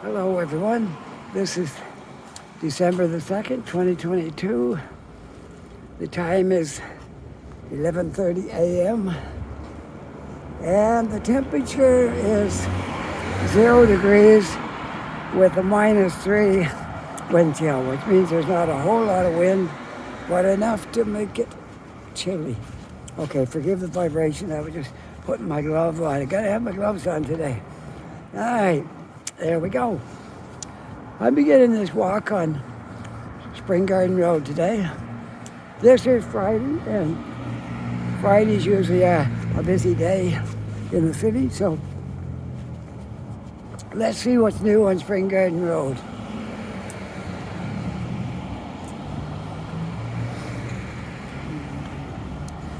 Hello everyone, this is December the 2nd, 2022. The time is 11:30 a.m. and the temperature is 0 degrees with a -3 wind chill, which means there's not a whole lot of wind, but enough to make it chilly. Okay, forgive the vibration, I was just putting my glove on. I gotta have my gloves on today. All right, there we go. I'm beginning this walk on Spring Garden Road today. This is Friday, and Friday's usually a busy day in the city, so let's see what's new on Spring Garden Road.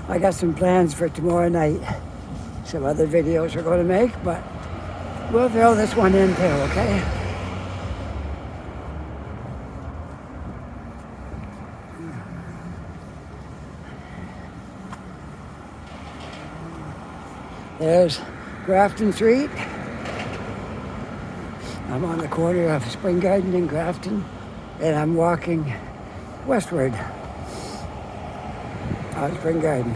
I got some plans for tomorrow night. Some other videos we're going to make, but we'll throw this one in too, okay? There's Grafton Street. I'm on the corner of Spring Garden and Grafton, and I'm walking westward on Spring Garden.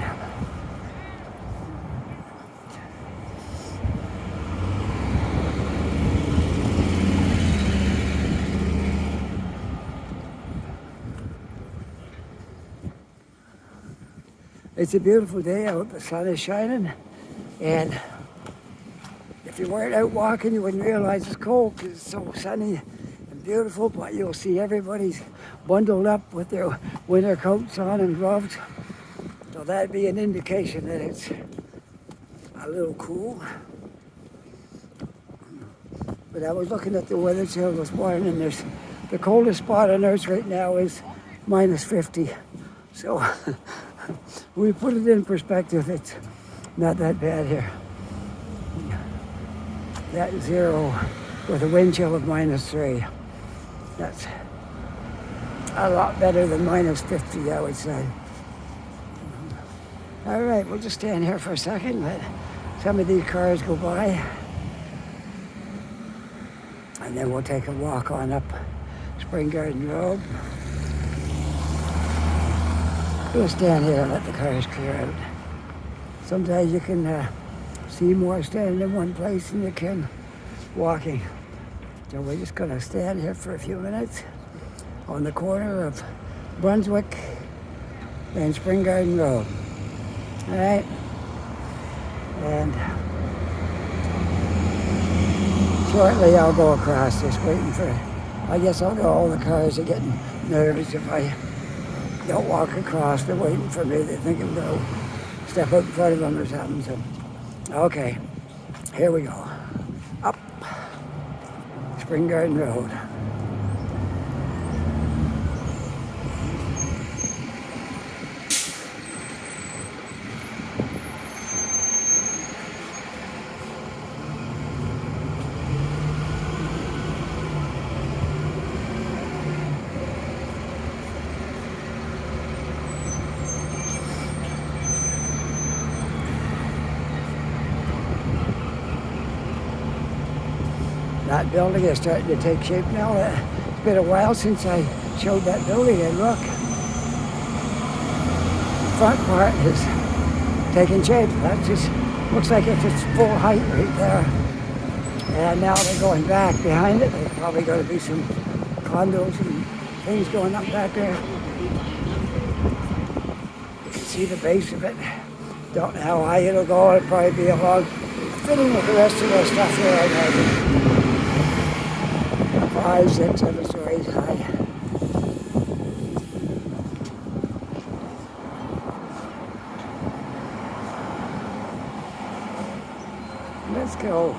It's a beautiful day out, the sun is shining. And if you weren't out walking, you wouldn't realize it's cold because it's so sunny and beautiful, but you'll see everybody's bundled up with their winter coats on and gloves. So that'd be an indication that it's a little cool. But I was looking at the weather channel this morning, and there's the coldest spot on Earth right now is -50. So we put it in perspective, it's not that bad here. That 0 with a wind chill of -3. That's a lot better than -50, I would say. All right, we'll just stand here for a second, let some of these cars go by, and then we'll take a walk on up Spring Garden Road. We'll stand here and let the cars clear out. Sometimes you can see more standing in one place than you can walking. So we're just going to stand here for a few minutes on the corner of Brunswick and Spring Garden Road. All right? And shortly I'll go across this waiting for, I guess all the cars are getting nervous if I don't walk across. They're waiting for me. They think I'm going to step out in front of them or something. So, okay, here we go. Up Spring Garden Road. That building is starting to take shape now. It's been a while since I showed that building, and look, the front part is taking shape. That just looks like it's its full height right there. And now they're going back behind it. There's probably going to be some condos and things going up back there. You can see the base of it. Don't know how high it'll go. It'll probably be along, fitting with the rest of the stuff here, I imagine. 5, 6, 7 stories high. Let's go.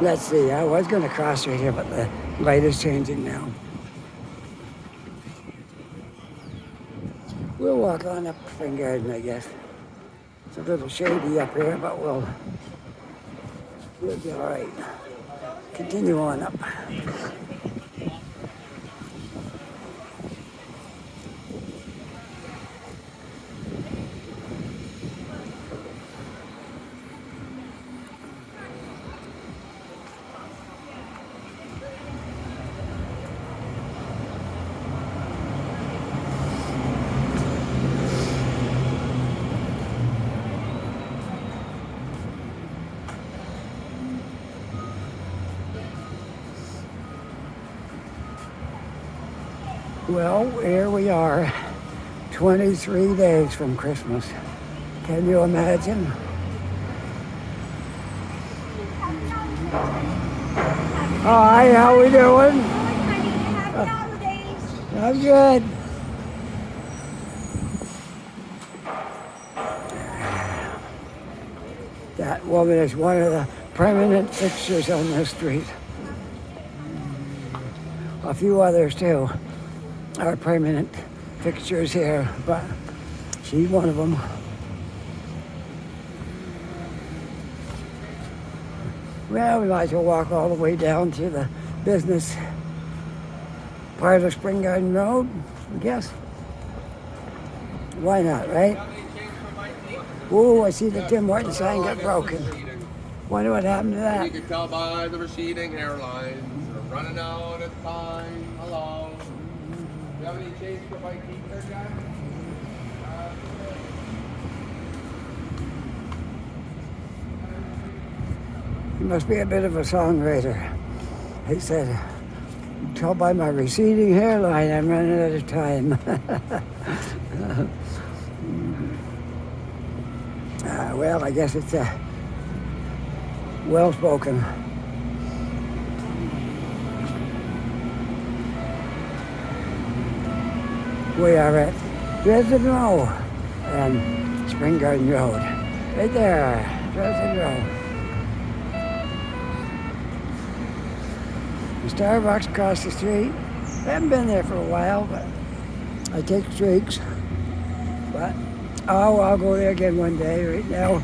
Let's see, I was going to cross right here, but the light is changing now. We'll walk on up Spring Garden, I guess. It's a little shady up here, but we'll be all right. Continue on up. Well, here we are, 23 days from Christmas. Can you imagine? Hi, how we doing? I'm good. That woman is one of the permanent fixtures on the street. A few others too are permanent fixtures here, but she's one of them. Well, we might as well walk all the way down to the business part of Spring Garden Road, I guess. Why not, right? Oh, I see the Tim Horton sign got broken. Wonder what happened to that. You can tell by the receding hairlines. They're running out of time. Hello. Do you have any change for my keep there, Jack? He must be a bit of a songwriter. He said, tell by my receding hairline I'm running out of time. Well, I guess it's well spoken. We are at Dresden Row and Spring Garden Road. Right there, Dresden Row. The Starbucks across the street. I haven't been there for a while, but I take streaks. But I'll go there again one day. Right now,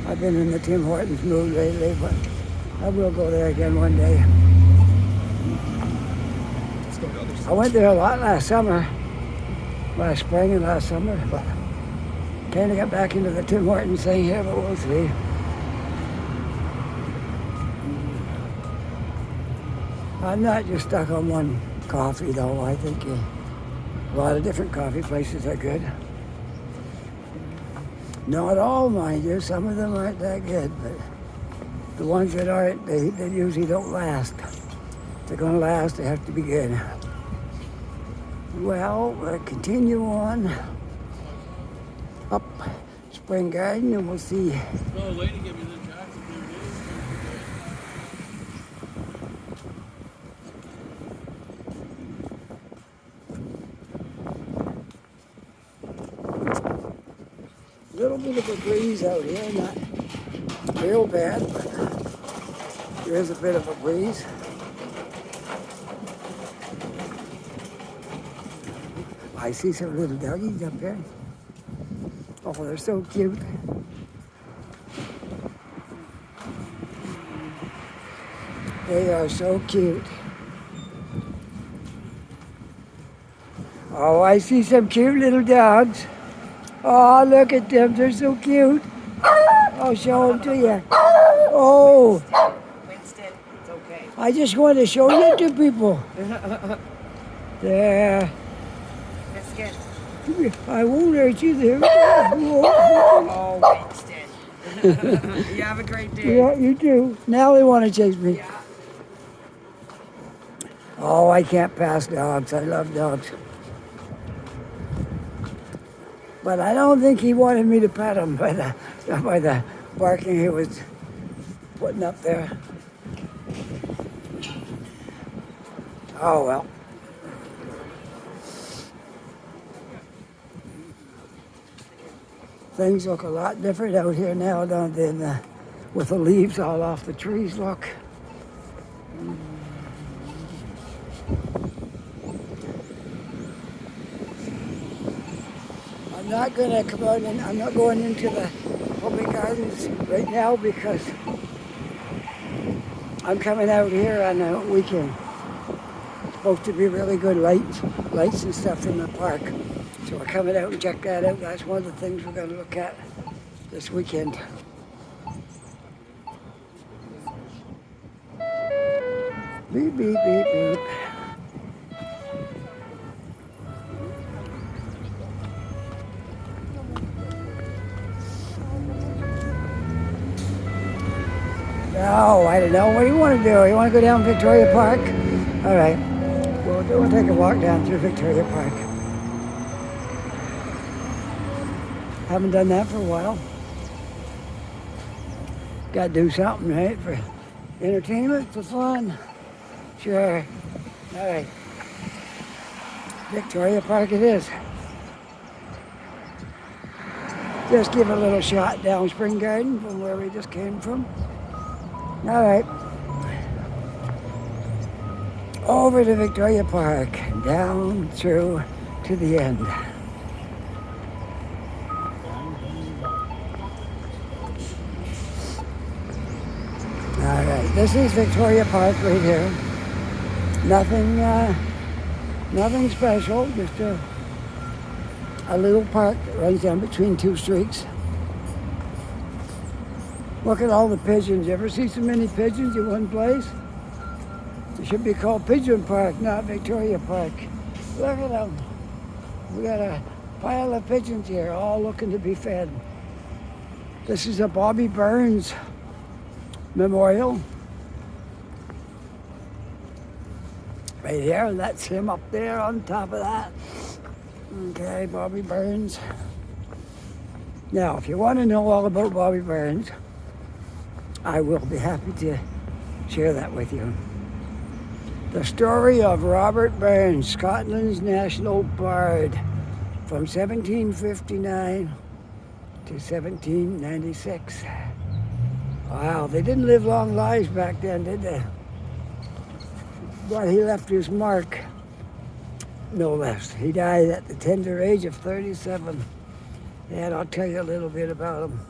I've been in the Tim Hortons mood lately, but I will go there again one day. I went there a lot last spring and last summer, but kind of got back into the Tim Hortons thing here, but we'll see. I'm not just stuck on one coffee, though. I think a lot of different coffee places are good. Not all, mind you. Some of them aren't that good, but the ones that aren't, they usually don't last. If they're going to last, they have to be good. Well, we'll continue on up Spring Garden, and we'll see. Oh, lady, give me the jacket. A little bit of a breeze out here, not real bad, but there is a bit of a breeze. I see some little doggies up there. Oh, they're so cute. They are so cute. Oh, I see some cute little dogs. Oh, look at them. They're so cute. I'll show them to you. Oh. Winston, it's okay. I just want to show you to people. There. Biscuit. I won't hurt you there. Oh, Winston. You have a great day. Yeah, you do. Now they want to chase me. Yeah. Oh, I can't pass dogs. I love dogs. But I don't think he wanted me to pet him by the barking he was putting up there. Oh, well. Things look a lot different out here now, don't they? With the leaves all off the trees, look. I'm not going to come out and I'm not going into the public gardens right now because I'm coming out here on a weekend. It's supposed to be really good lights and stuff in the park. So we're coming out and check that out. That's one of the things we're going to look at this weekend. Beep, beep, beep, beep. No, I don't know. What do you want to do? You want to go down Victoria Park? All right. We'll take a walk down through Victoria Park. Haven't done that for a while. Got to do something, right? For entertainment, for fun. Sure. All right. Victoria Park it is. Just give a little shot down Spring Garden from where we just came from. All right. Over to Victoria Park, down through to the end. All right, this is Victoria Park right here. Nothing special, just a little park that runs down between two streets. Look at all the pigeons. You ever see so many pigeons in one place? It should be called Pigeon Park, not Victoria Park. Look at them. We got a pile of pigeons here, all looking to be fed. This is a Bobby Burns memorial. Right here, that's him up there on top of that. Okay, Bobby Burns. Now, if you want to know all about Bobby Burns, I will be happy to share that with you. The story of Robert Burns, Scotland's national bard, from 1759 to 1796. Wow, they didn't live long lives back then, did they? But he left his mark, no less. He died at the tender age of 37. And I'll tell you a little bit about him.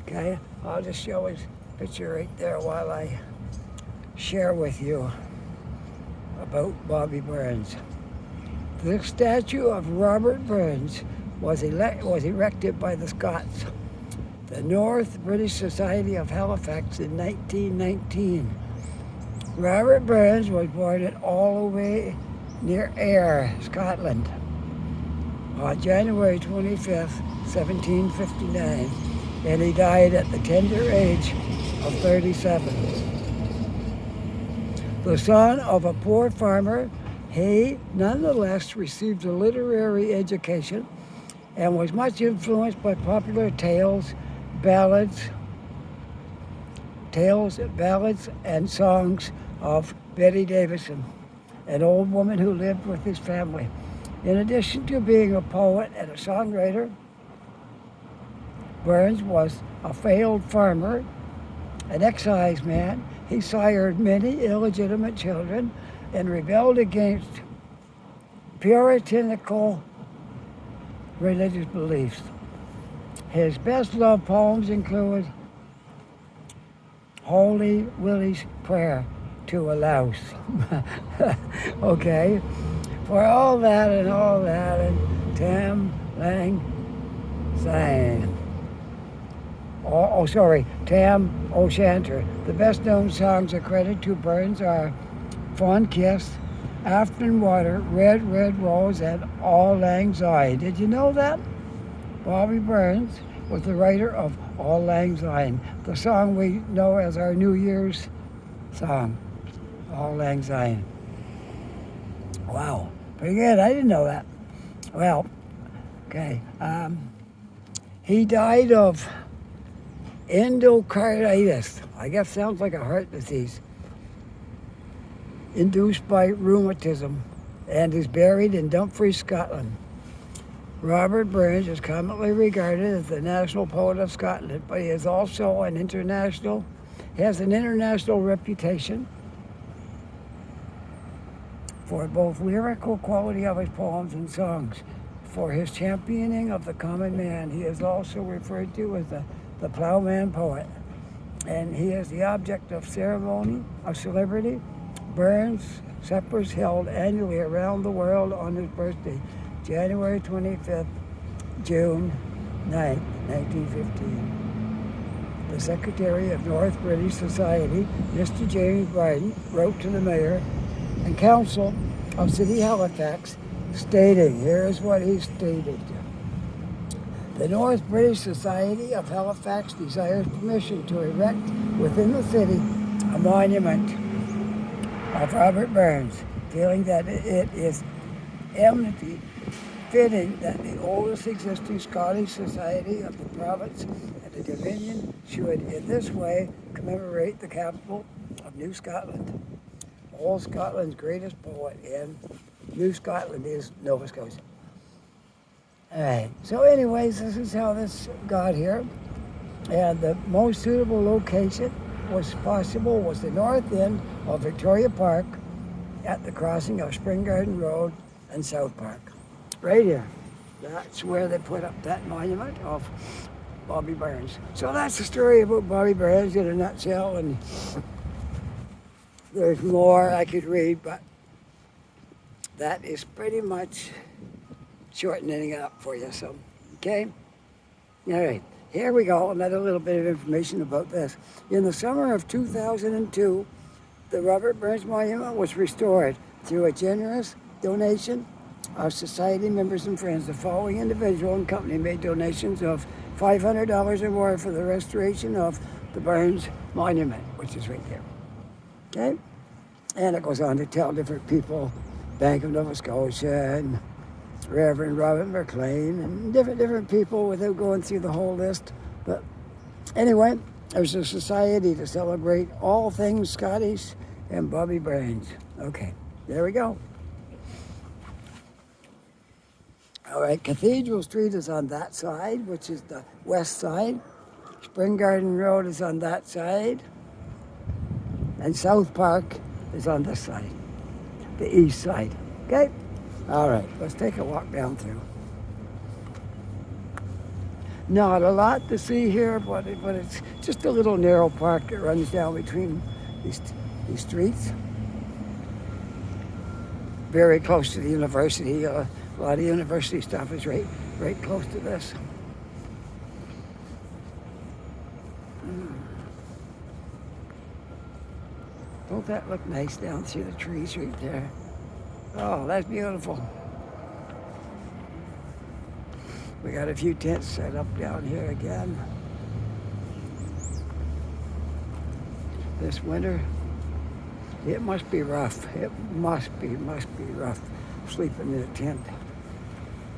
Okay? I'll just show his picture right there while I share with you about Bobby Burns. The statue of Robert Burns was erected by the Scots, the North British Society of Halifax, in 1919. Robert Burns was born at Alloway near Ayr, Scotland, on January 25th, 1759, and he died at the tender age of 37. The son of a poor farmer, he nonetheless received a literary education and was much influenced by popular tales, ballads, and songs of Betty Davison, an old woman who lived with his family. In addition to being a poet and a songwriter, Burns was a failed farmer, an exciseman. He sired many illegitimate children and rebelled against puritanical religious beliefs. His best-loved poems include Holy Willie's Prayer to a Louse. Okay? For all that and Tam Lang Syne. Tam O'Shanter. The best known songs accredited to Burns are Fond Kiss, Afton Water, Red Red Rose, and Auld Lang Syne. Did you know that? Bobby Burns was the writer of Auld Lang Syne, the song we know as our New Year's song, Auld Lang Syne. Wow, pretty good. I didn't know that. Well, okay. He died of endocarditis. I guess sounds like a heart disease, induced by rheumatism, and is buried in Dumfries, Scotland. Robert Burns is commonly regarded as the national poet of Scotland, but he is also has an international reputation for both lyrical quality of his poems and songs. For his championing of the common man, he is also referred to as the plowman poet, and he is the object of ceremony, of celebrity. Burns suppers held annually around the world on his birthday, January 25th, June 9th, 1915. The Secretary of North British Society, Mr. James Bryden, wrote to the Mayor and Council of City Halifax, stating, here's what he stated. The North British Society of Halifax desires permission to erect within the city a monument of Robert Burns feeling that it is eminently fitting that the oldest existing Scottish society of the province and the Dominion should in this way commemorate the capital of New Scotland. Old Scotland's greatest poet, and New Scotland is Nova Scotia. All right, so anyways, this is how this got here. And the most suitable location was the north end of Victoria Park at the crossing of Spring Garden Road and South Park. Right here. That's where they put up that monument of Bobby Burns. So that's the story about Bobby Burns in a nutshell, and there's more I could read, but that is pretty much shortening it up for you. So, okay? All right, here we go. Another little bit of information about this. In the summer of 2002, the Robert Burns Monument was restored through a generous donation of society members and friends. The following individual and company made donations of $500 or more for the restoration of the Burns Monument, which is right there. Okay? And it goes on to tell different people, Bank of Nova Scotia and Reverend Robin McLean and different people without going through the whole list. But anyway, there's a society to celebrate all things Scottish and Bobby Burns. Okay, there we go. All right, Cathedral Street is on that side, which is the west side. Spring Garden Road is on that side. And South Park is on this side, the east side. Okay? All right, let's take a walk down through. Not a lot to see here, but it's just a little narrow park that runs down between these streets. Very close to the university. A lot of university stuff is right close to this. Don't that look nice down through the trees right there? Oh, that's beautiful. We got a few tents set up down here again. This winter, it must be rough. It must be rough sleeping in a tent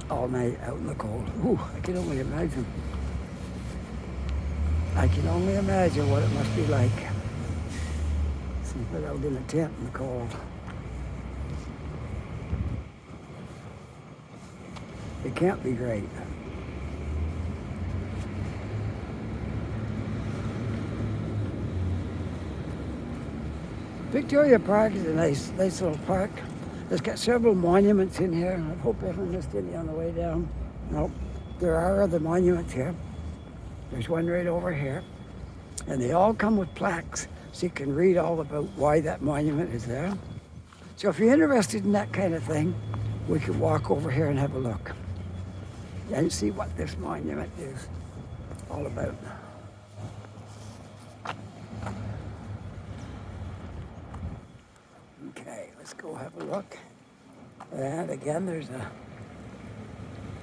all night out in the cold. Ooh, I can only imagine. I can only imagine what it must be like sleeping out in a tent in the cold. It can't be great. Victoria Park is a nice little park. It's got several monuments in here. I hope I haven't missed any on the way down. Nope. There are other monuments here. There's one right over here. And they all come with plaques, so you can read all about why that monument is there. So if you're interested in that kind of thing, we could walk over here and have a look and see what this monument is all about. Okay, let's go have a look. And again, there's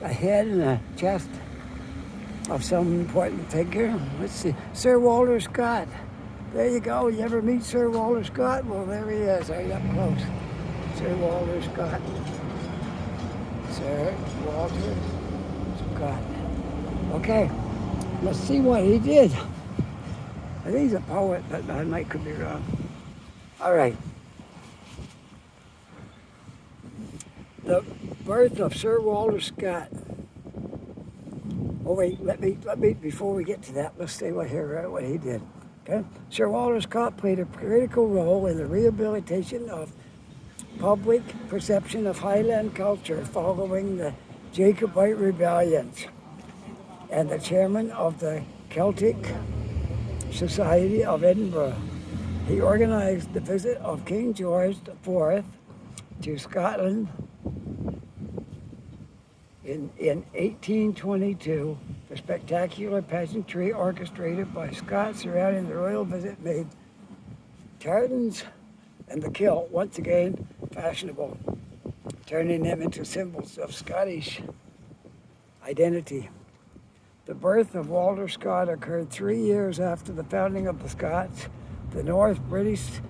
a head and a chest of some important figure. Let's see, Sir Walter Scott. There you go. You ever meet Sir Walter Scott? Well, there he is, right up close. Sir Walter Scott. Sir Walter Scott. Okay, let's see what he did. I think he's a poet, but I could be wrong. All right. The birth of Sir Walter Scott. Oh wait, let me before we get to that, let's say what he did. Okay? Sir Walter Scott played a critical role in the rehabilitation of public perception of Highland culture following the Jacobite rebellions, and the chairman of the Celtic Society of Edinburgh. He organized the visit of King George IV to Scotland in 1822. The spectacular pageantry orchestrated by Scott surrounding the royal visit made tartans and the kilt once again fashionable, turning them into symbols of Scottish identity. The birth of Walter Scott occurred 3 years after the founding of the Scots. The North British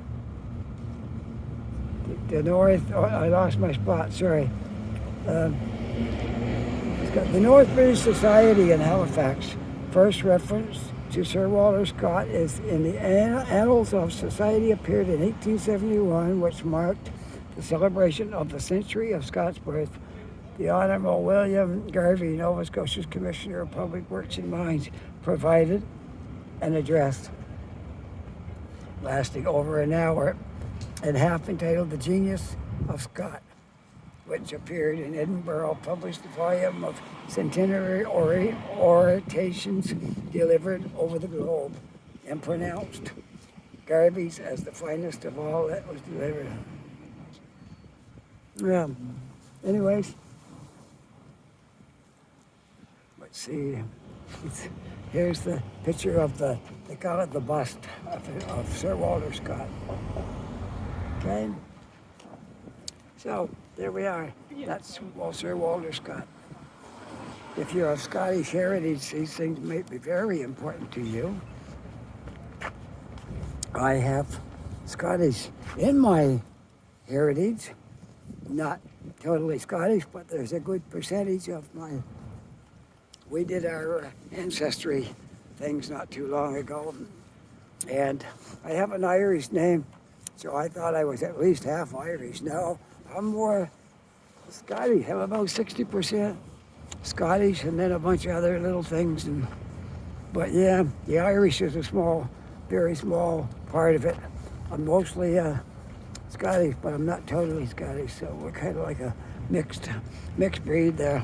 the North, oh, I lost my spot, sorry. It's got the North British Society in Halifax. First reference to Sir Walter Scott is in the Annals of Society, appeared in 1871, which marked the celebration of the century of Scott's birth. The Honourable William Garvey, Nova Scotia's Commissioner of Public Works and Mines, provided an address lasting over an hour and half, entitled The Genius of Scott, which appeared in Edinburgh, published a volume of centenary orations delivered over the globe, and pronounced Garvey's as the finest of all that was delivered. Yeah. Anyways, let's see. Here's the picture of they call it the bust of Sir Walter Scott. Okay. So there we are. That's Sir Walter Scott. If you're of Scottish heritage, these things may be very important to you. I have Scottish in my heritage, not totally Scottish, but there's a good percentage of my. We did our ancestry things not too long ago, and I have an Irish name, so I thought I was at least half Irish. No, I'm more Scottish. I have about 60% Scottish, and then a bunch of other little things. But yeah, the Irish is a small, very small part of it. I'm mostly Scottish, but I'm not totally Scottish, so we're kind of like a mixed breed there.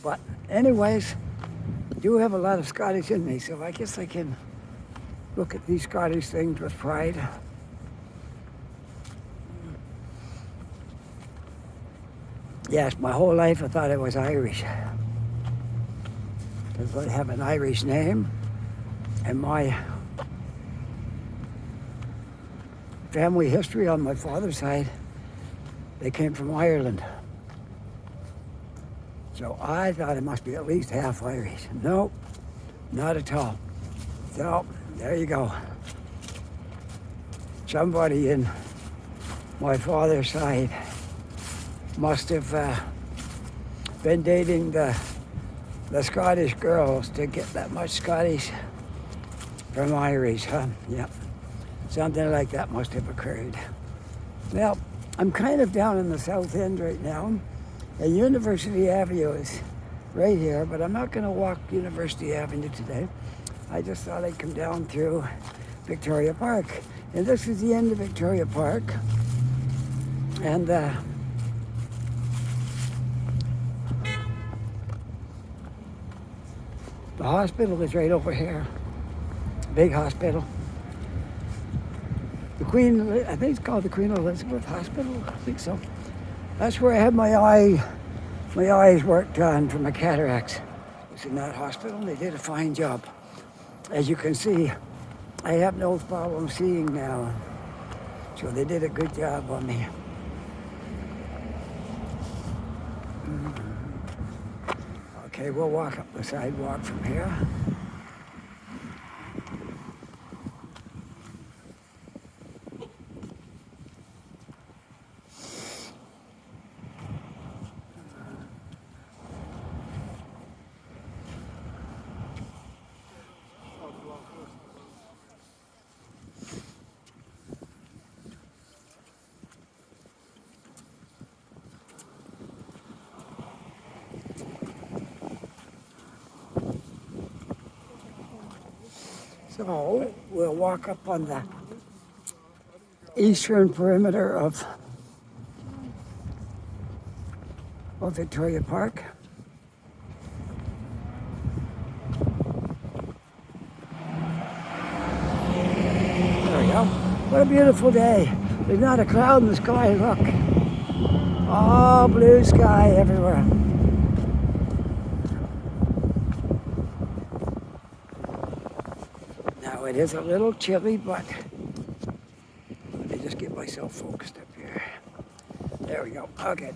But anyways, I do have a lot of Scottish in me, so I guess I can look at these Scottish things with pride. Yes, my whole life I thought I was Irish, because I have an Irish name, and my family history on my father's side, they came from Ireland. So I thought it must be at least half Irish. Nope, not at all. So there you go. Somebody in my father's side must have been dating the Scottish girls to get that much Scottish from Irish, huh? Yep. Something like that must have occurred. Well, I'm kind of down in the south end right now. And University Avenue is right here, but I'm not going to walk University Avenue today. I just thought I'd come down through Victoria Park. And this is the end of Victoria Park. And the hospital is right over here. Big hospital. The Queen, I think it's called the Queen Elizabeth Hospital. I think so. That's where I had my eyes worked on for my cataracts. It was in that hospital. They did a fine job. As you can see, I have no problem seeing now. So they did a good job on me. Okay, we'll walk up the sidewalk from here. So we'll walk up on the eastern perimeter of Victoria Park. There we go. What a beautiful day. There's not a cloud in the sky, look. All blue sky everywhere. Now it is a little chilly, but let me just get myself focused up here. There we go. Okay.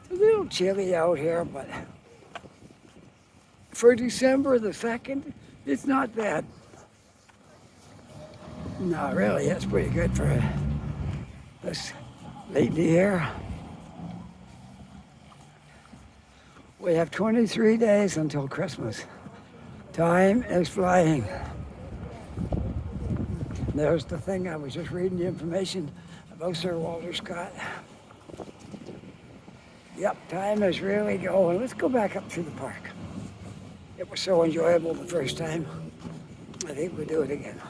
A little chilly out here, but for December the 2nd, it's not bad. No, really, that's pretty good for this lady here. We have 23 days until Christmas. Time is flying. There's the thing, I was just reading the information about Sir Walter Scott. Yep, time is really going. Let's go back up to the park. It was so enjoyable the first time. I think we'll do it again.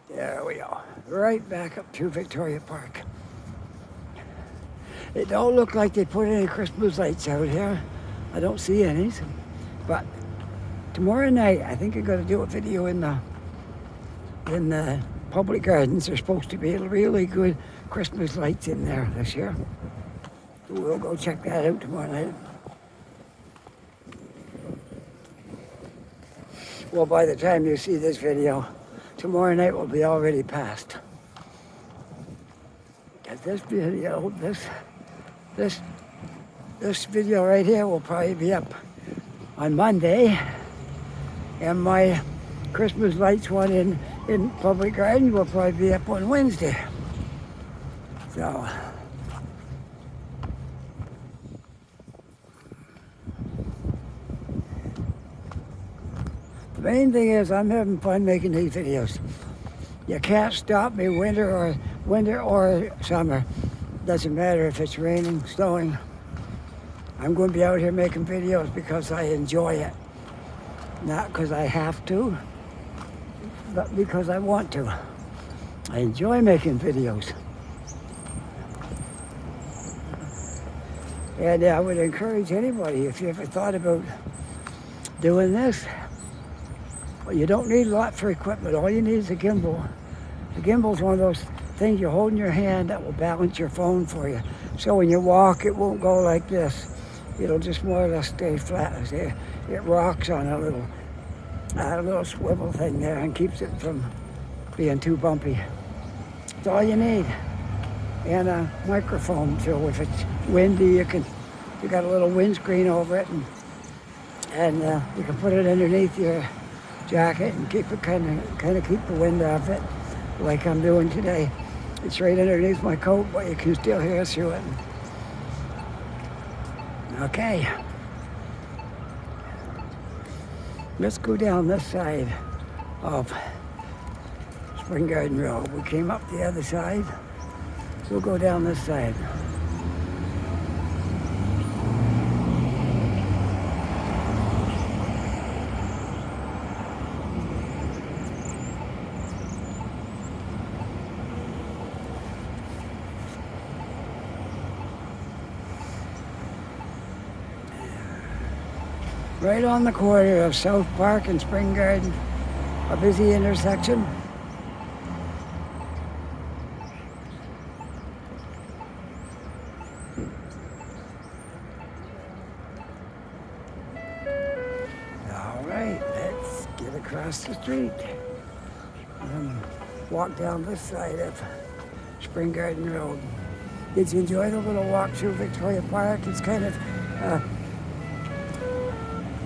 There we go. Right back up to Victoria Park. It don't look like they put any Christmas lights out here. I don't see any. But tomorrow night, I think I'm going to do a video in the public gardens. There's supposed to be really good Christmas lights in there this year. So we'll go check that out tomorrow night. Well, by the time you see this video, tomorrow night will be already past. And this video, this video right here will probably be up on Monday, and my Christmas lights one in Public Garden will probably be up on Wednesday. So the main thing is I'm having fun making these videos. You can't stop me winter or summer. Doesn't matter if it's raining, snowing. I'm going to be out here making videos because I enjoy it. Not because I have to, but because I want to. I enjoy making videos. And I would encourage anybody, if you ever thought about doing this, well, you don't need a lot for equipment. All you need is a gimbal. The gimbal's one of those things you hold in your hand that will balance your phone for you. So when you walk, it won't go like this. It'll just more or less stay flat. It rocks on a little swivel thing there and keeps it from being too bumpy. That's all you need. And a microphone, so if it's windy, you got a little windscreen over it, and you can put it underneath your jacket and keep it kind of keep the wind off it, like I'm doing today. It's right underneath my coat, but you can still hear through it. Okay. Let's go down this side of Spring Garden Road. We came up the other side. We'll go down this side. Right on the corner of South Park and Spring Garden, a busy intersection. All right, let's get across the street and walk down this side of Spring Garden Road. Did you enjoy the little walk through Victoria Park? It's kind of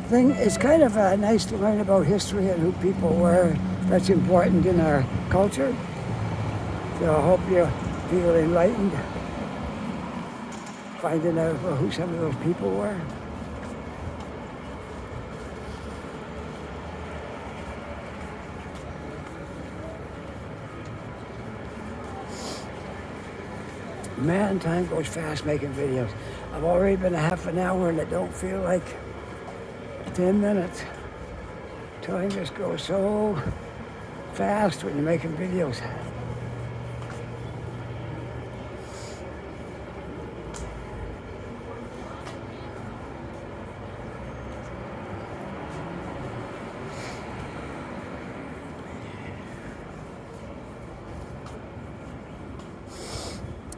it's kind of nice to learn about history and who people were. That's important in our culture. So I hope you feel enlightened, finding out who some of those people were. Man, time goes fast making videos. I've already been a half an hour and it don't feel like 10 minutes. Time just goes so fast when you're making videos.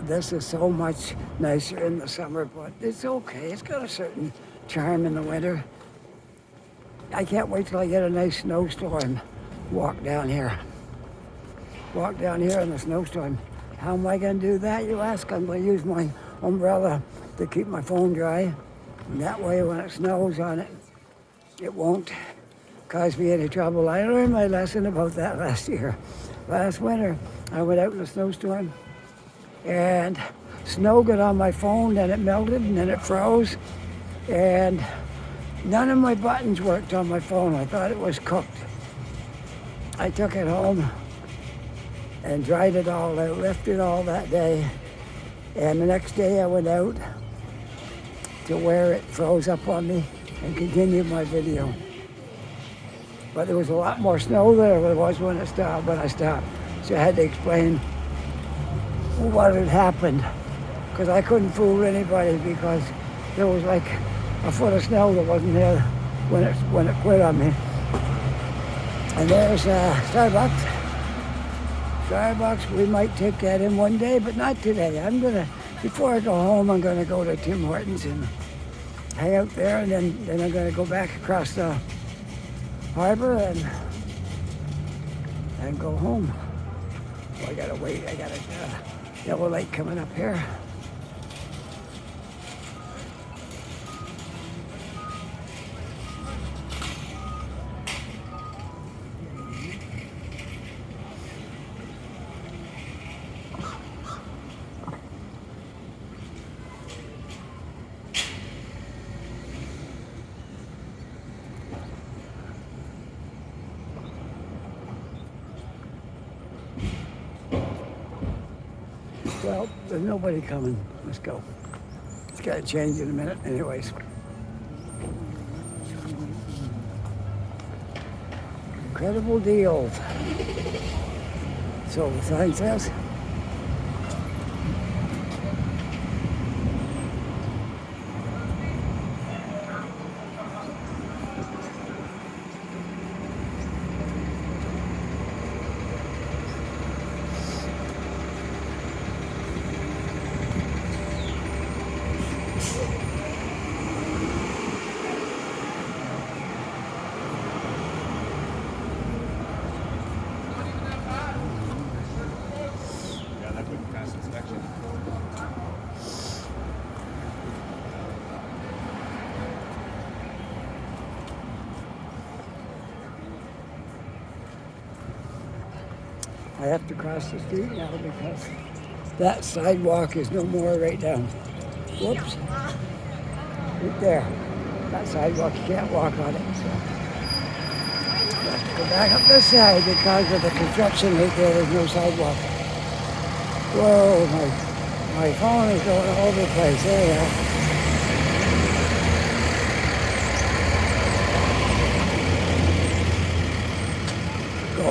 This is so much nicer in the summer, but it's okay. It's got a certain charm in the winter. I can't wait till I get a nice snowstorm. Walk down here. Walk down here in the snowstorm. How am I going to do that, you ask? I'm going to use my umbrella to keep my phone dry. And that way when it snows on it, it won't cause me any trouble. I learned my lesson about that last year. Last winter, I went out in a snowstorm and snow got on my phone, then it melted and then it froze. And none of my buttons worked on my phone. I thought it was cooked. I took it home and dried it all out, left it all that day. And the next day I went out to where it froze up on me and continued my video. But there was a lot more snow there than there was when I stopped. So I had to explain what had happened, because I couldn't fool anybody, because there was like a foot of snow that wasn't there when it quit on me. And there's Starbucks. Starbucks, we might take that in one day, but not today. Before I go home, I'm gonna go to Tim Hortons and hang out there, and then I'm gonna go back across the harbor and go home. Well, I gotta wait. I got a yellow light coming up here. Well, there's nobody coming. Let's go. It's got to change in a minute anyways. Incredible deals. So the sign says. Yeah, that wouldn't pass inspection. I have to cross the street now because that sidewalk is no more right down. Whoops. Right there. That sidewalk, you can't walk on it. So I have to go back up this side because of the construction right there. There's no sidewalk. Whoa, my phone is going all over the place. There we are.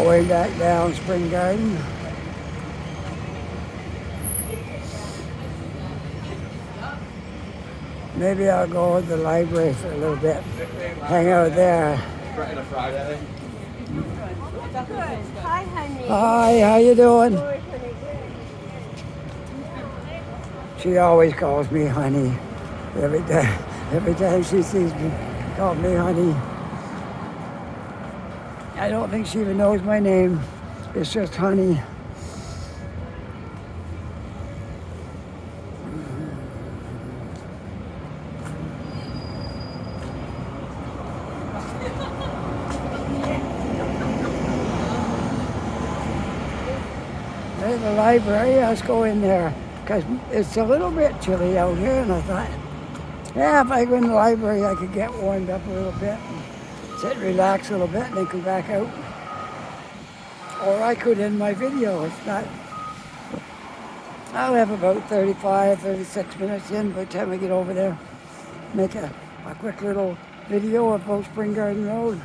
Going back down Spring Garden. Maybe I'll go to the library for a little bit. Hang out there. Friday, Friday. Good. Hi, honey. Hi, how you doing? Good, honey. She always calls me honey. Every time she sees me, call me honey. I don't think she even knows my name. It's just honey. There's the library. Let's go in there because it's a little bit chilly out here, and I thought, yeah, if I go in the library, I could get warmed up a little bit and sit, relax a little bit, and then come back out. Or I could end my video. It's not. I'll have about 35, 36 minutes in by the time I get over there. Make a quick little video about Spring Garden Road.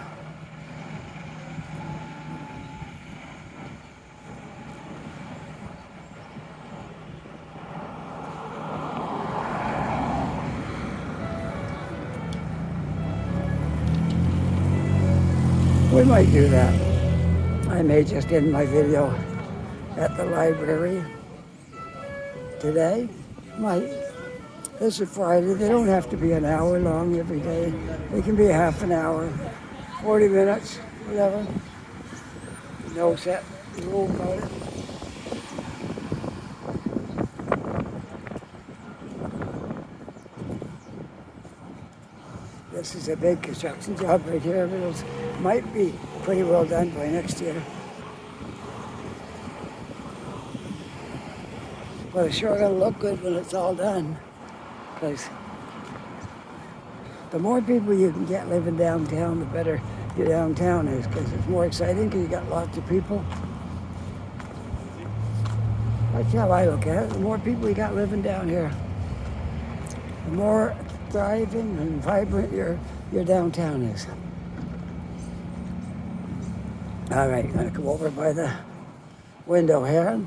We might do that. I may just end my video at the library today. Might. This is Friday. They don't have to be an hour long every day. They can be half an hour, 40 minutes, whatever. No set rule about it. This is a big construction job right here. It might be pretty well done by next year. But it's sure gonna look good when it's all done. Because the more people you can get living downtown, the better your downtown is. Because it's more exciting because you got lots of people. That's how I look at it. The more people you got living down here, the more thriving and vibrant your downtown is. All right, I'm gonna come over by the window here,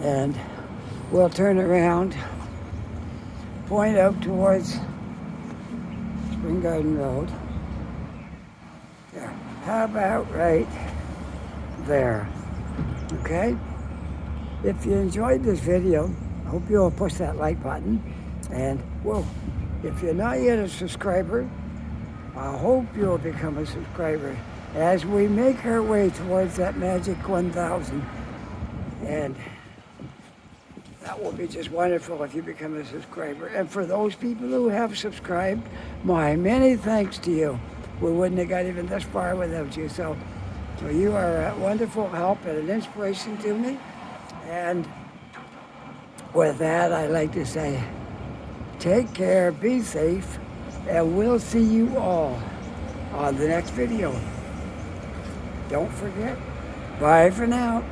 and we'll turn around, point out towards Spring Garden Road. There. How about right there? Okay? If you enjoyed this video, I hope you'll push that like button. And, whoa, if you're not yet a subscriber, I hope you'll become a subscriber as we make our way towards that magic 1,000. And that will be just wonderful if you become a subscriber. And for those people who have subscribed, my many thanks to you. We wouldn't have got even this far without you. So you are a wonderful help and an inspiration to me. And with that, I'd like to say, take care, be safe, and we'll see you all on the next video. Don't forget, bye for now.